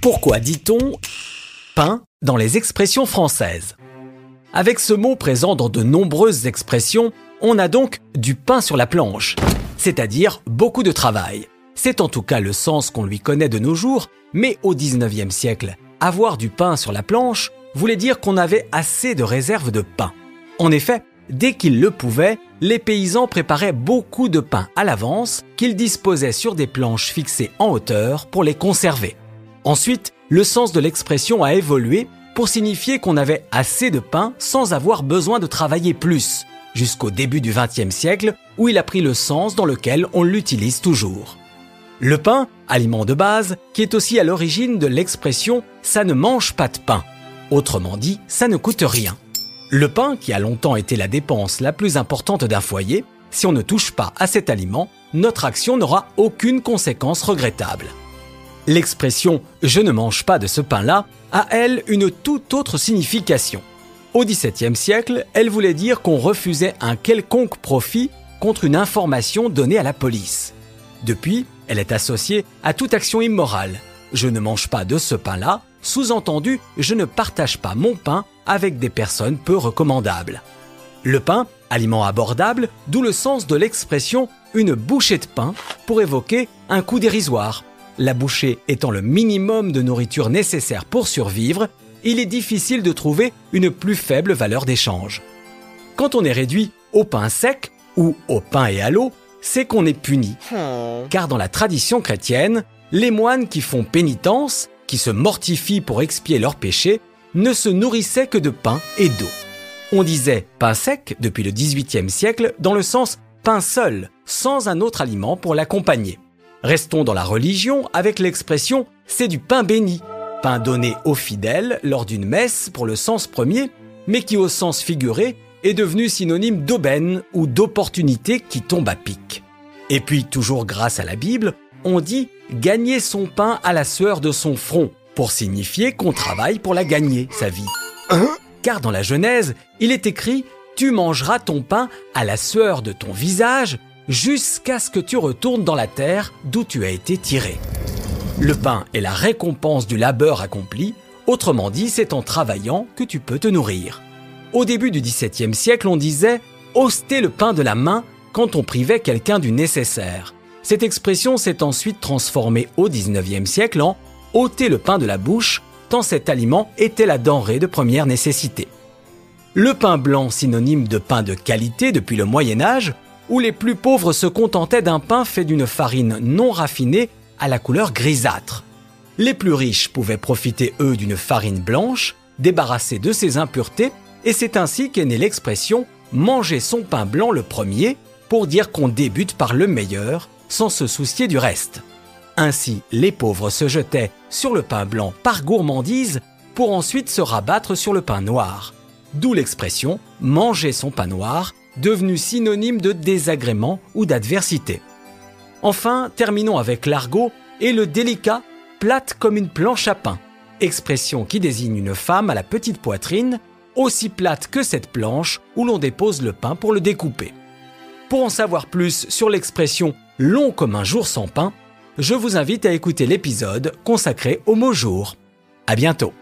Pourquoi dit-on « pain » dans les expressions françaises? Avec ce mot présent dans de nombreuses expressions, on a donc du pain sur la planche, c'est-à-dire beaucoup de travail. C'est en tout cas le sens qu'on lui connaît de nos jours, mais au XIXe siècle, avoir du pain sur la planche voulait dire qu'on avait assez de réserves de pain. En effet, dès qu'ils le pouvaient, les paysans préparaient beaucoup de pain à l'avance qu'ils disposaient sur des planches fixées en hauteur pour les conserver. Ensuite, le sens de l'expression a évolué pour signifier qu'on avait assez de pain sans avoir besoin de travailler plus, jusqu'au début du XXe siècle où il a pris le sens dans lequel on l'utilise toujours. Le pain, aliment de base, qui est aussi à l'origine de l'expression « ça ne mange pas de pain », autrement dit, ça ne coûte rien. Le pain, qui a longtemps été la dépense la plus importante d'un foyer, si on ne touche pas à cet aliment, notre action n'aura aucune conséquence regrettable. L'expression « je ne mange pas de ce pain-là » a, elle, une toute autre signification. Au XVIIe siècle, elle voulait dire qu'on refusait un quelconque profit contre une information donnée à la police. Depuis, elle est associée à toute action immorale. Je ne mange pas de ce pain-là, sous-entendu, je ne partage pas mon pain avec des personnes peu recommandables. Le pain, aliment abordable, d'où le sens de l'expression « une bouchée de pain » pour évoquer un coût dérisoire. La bouchée étant le minimum de nourriture nécessaire pour survivre, il est difficile de trouver une plus faible valeur d'échange. Quand on est réduit au pain sec ou au pain et à l'eau, c'est qu'on est puni. Car dans la tradition chrétienne, les moines qui font pénitence, qui se mortifient pour expier leurs péchés, ne se nourrissaient que de pain et d'eau. On disait pain sec depuis le XVIIIe siècle dans le sens pain seul, sans un autre aliment pour l'accompagner. Restons dans la religion avec l'expression « c'est du pain béni », pain donné aux fidèles lors d'une messe pour le sens premier, mais qui au sens figuré est devenu synonyme d'aubaine ou d'opportunité qui tombe à pic. Et puis, toujours grâce à la Bible, on dit « gagner son pain à la sueur de son front » pour signifier qu'on travaille pour la gagner, sa vie. Car dans la Genèse, il est écrit « tu mangeras ton pain à la sueur de ton visage jusqu'à ce que tu retournes dans la terre d'où tu as été tiré ». Le pain est la récompense du labeur accompli, autrement dit, c'est en travaillant que tu peux te nourrir. Au début du XVIIe siècle, on disait « ôter le pain de la main » quand on privait quelqu'un du nécessaire. Cette expression s'est ensuite transformée au XIXe siècle en « ôter le pain de la bouche » tant cet aliment était la denrée de première nécessité. Le pain blanc, synonyme de pain de qualité depuis le Moyen-Âge, où les plus pauvres se contentaient d'un pain fait d'une farine non raffinée à la couleur grisâtre. Les plus riches pouvaient profiter, eux, d'une farine blanche, débarrassée de ses impuretés, et c'est ainsi qu'est née l'expression « manger son pain blanc le premier » pour dire qu'on débute par le meilleur, sans se soucier du reste. Ainsi, les pauvres se jetaient sur le pain blanc par gourmandise pour ensuite se rabattre sur le pain noir. D'où l'expression « manger son pain noir » devenue synonyme de désagrément ou d'adversité. Enfin, terminons avec l'argot et le délicat « plate comme une planche à pain », expression qui désigne une femme à la petite poitrine, aussi plate que cette planche où l'on dépose le pain pour le découper. Pour en savoir plus sur l'expression « long comme un jour sans pain », je vous invite à écouter l'épisode consacré au mot jour. À bientôt.